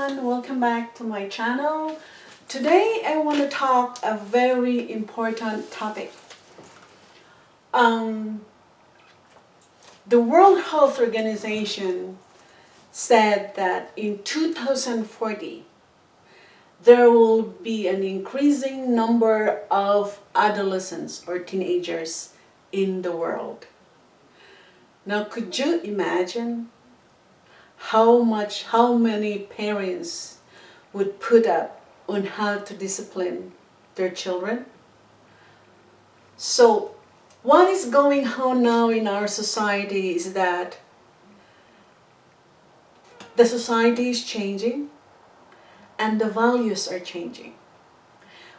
everyone, welcome back to my channel. Today I want to talk a very important topic. The World Health Organization said that in 2040 there will be an increasing number of adolescents or teenagers in the world. Now, could you imagine how many parents would put up on how to discipline their children? So what is going on now in our society is that the society is changing and the values are changing.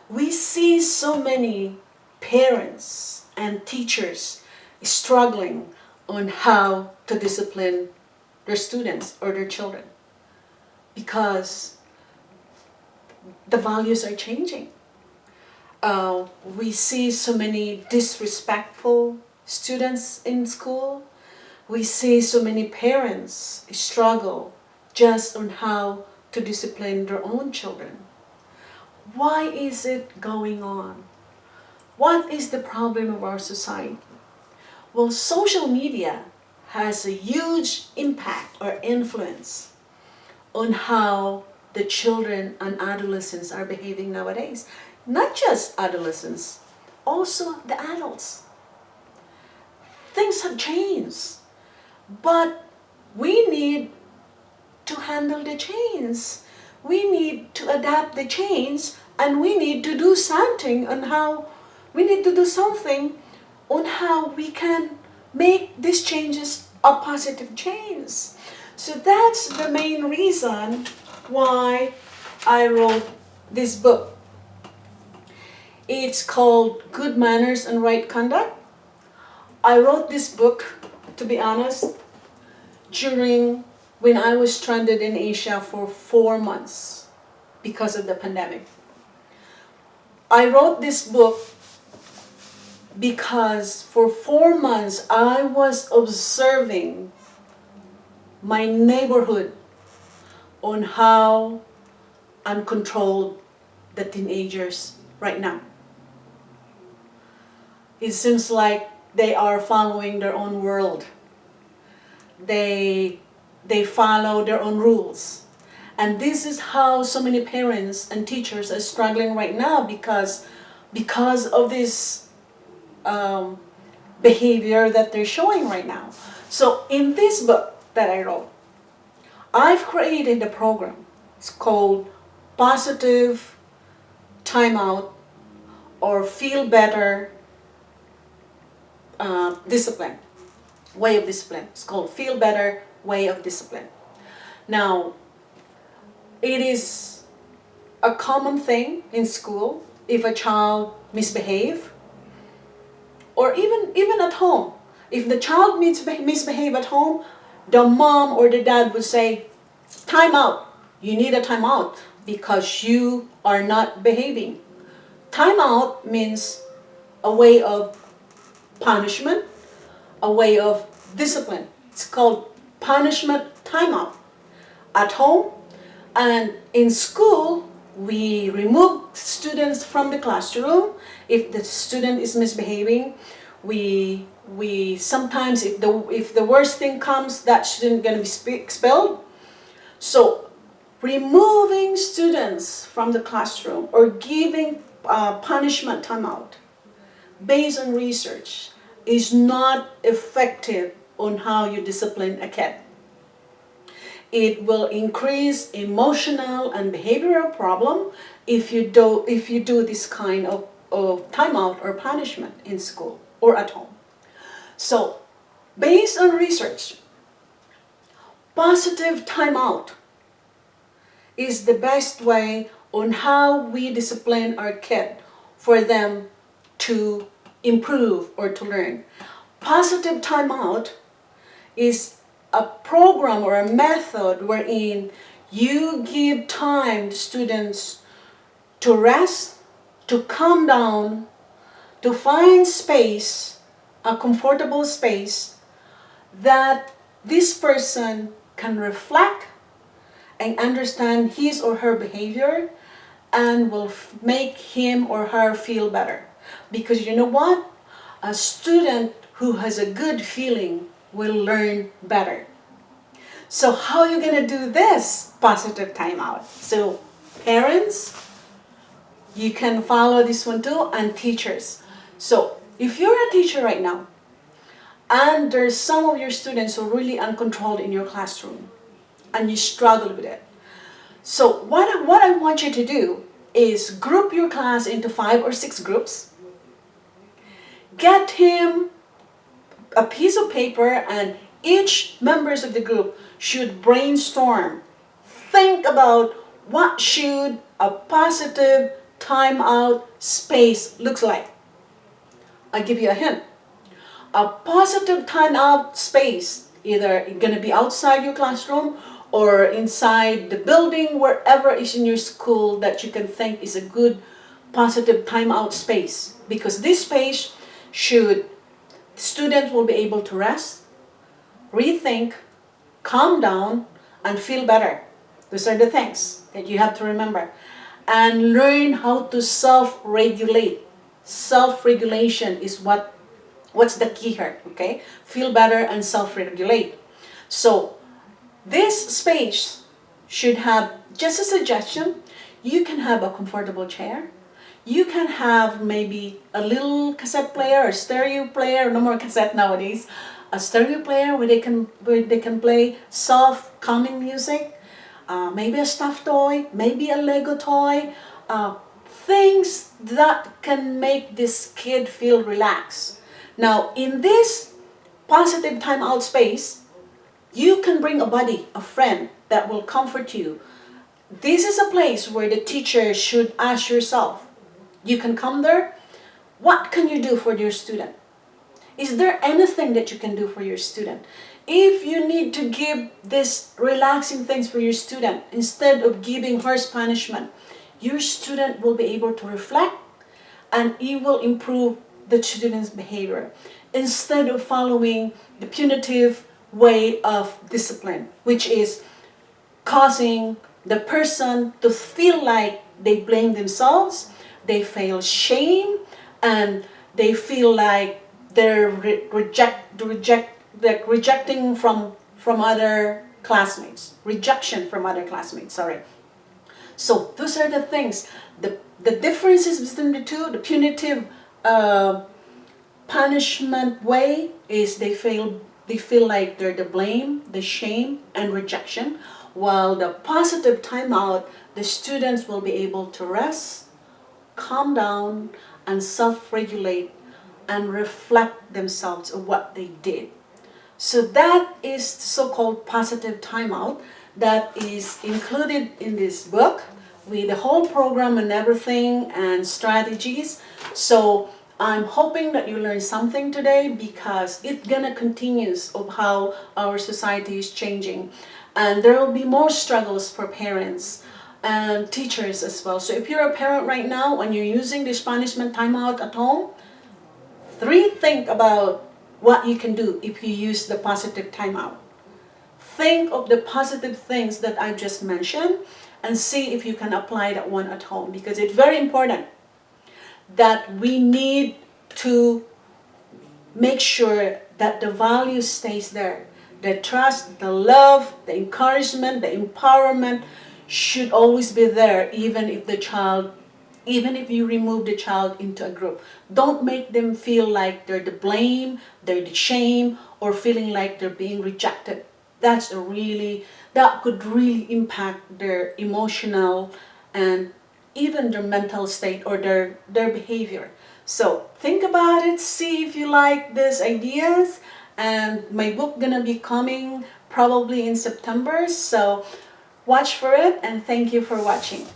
We see so many parents and teachers struggling on how to discipline their students or their children because the values are changing. We see so many disrespectful students in school. We see so many parents struggle just on how to discipline their own children. Why is it going on? What is the problem of our society? Well, social media has a huge impact or influence on how the children and adolescents are behaving nowadays. Not just adolescents, also the adults. Things have changed, but we need to handle the change. We need to adapt the change, and we need to do something on how we can make these changes a positive change. So that's the main reason why I wrote this book. It's called Good Manners and Right Conduct. I wrote this book, to be honest, during when I was stranded in Asia for 4 months because of the pandemic. I wrote this book because for 4 months I was observing my neighborhood on how uncontrolled the teenagers right now. It seems like they are following their own world. They follow their own rules. And this is how so many parents and teachers are struggling right now because of this behavior that they're showing right now. So in this book that I wrote, I've created a program. It's called Positive Timeout or Feel Better Discipline, Way of Discipline. It's called Feel Better Way of Discipline. Now, it is a common thing in school if a child misbehaves, or even at home. If the child misbehave at home, the mom or the dad would say, time out. You need a time out because you are not behaving. Time out means a way of punishment, a way of discipline. It's called punishment timeout. At home and in school, we remove students from the classroom. If the student is misbehaving, we sometimes, if the worst thing comes, that student gonna be expelled. So removing students from the classroom or giving punishment timeout based on research is not effective on how you discipline a kid. It will increase emotional and behavioral problem if you do this kind of timeout or punishment in school or at home. So, based on research, positive timeout is the best way on how we discipline our kid for them to improve or to learn. Positive timeout is a program or a method wherein you give time to students to rest, to calm down, to find space, a comfortable space that this person can reflect and understand his or her behavior, and will make him or her feel better. Because you know what? A student who has a good feeling will learn better. So how are you going to do this positive timeout? So parents, you can follow this one too, and teachers. So if you're a teacher right now, and there's some of your students who are really uncontrolled in your classroom, and you struggle with it. So what I want you to do is group your class into 5 or 6 groups. Get him a piece of paper, and each members of the group should brainstorm. Think about what should a positive timeout space looks like. I'll give you a hint. A positive timeout space, either going to be outside your classroom or inside the building, wherever is in your school that you can think is a good positive timeout space. Because this space should, students will be able to rest, rethink, calm down, and feel better. Those are the things that you have to remember. And learn how to self-regulate. Self-regulation is what's the key here, okay? Feel better and self-regulate. So this space should have, just a suggestion, you can have a comfortable chair. You can have maybe a little cassette player or stereo player, no more cassette nowadays, a stereo player where they can play soft, calming music, maybe a stuffed toy, maybe a Lego toy, things that can make this kid feel relaxed. Now, in this positive timeout space, you can bring a buddy, a friend that will comfort you. This is a place where the teacher should ask yourself, you can come there, what can you do for your student? Is there anything that you can do for your student? If you need to give this relaxing things for your student, instead of giving harsh punishment, your student will be able to reflect, and it will improve the student's behavior, instead of following the punitive way of discipline, which is causing the person to feel like they blame themselves, they feel shame, and they feel like they're rejecting from other classmates, rejection from other classmates, sorry. So those are the things. The differences between the two, the punitive punishment way is they feel like they're the blame, the shame, and rejection, while the positive timeout, the students will be able to rest, calm down, and self-regulate, and reflect themselves on what they did. So that is the so-called positive timeout that is included in this book with the whole program and everything and strategies. So I'm hoping that you learned something today, because it's gonna continues of how our society is changing, and there will be more struggles for parents and teachers as well. So if you're a parent right now and you're using this punishment timeout at home, rethink about what you can do if you use the positive timeout. Think of the positive things that I've just mentioned and see if you can apply that one at home, because it's very important that we need to make sure that the value stays there. The trust, the love, the encouragement, the empowerment should always be there, even if you remove the child into a group. Don't make them feel like they're the blame, they're the shame, or feeling like they're being rejected. That could really impact their emotional and even their mental state or their behavior. So think about it, see if you like these ideas, and my book gonna be coming probably in September, so watch for it, and thank you for watching.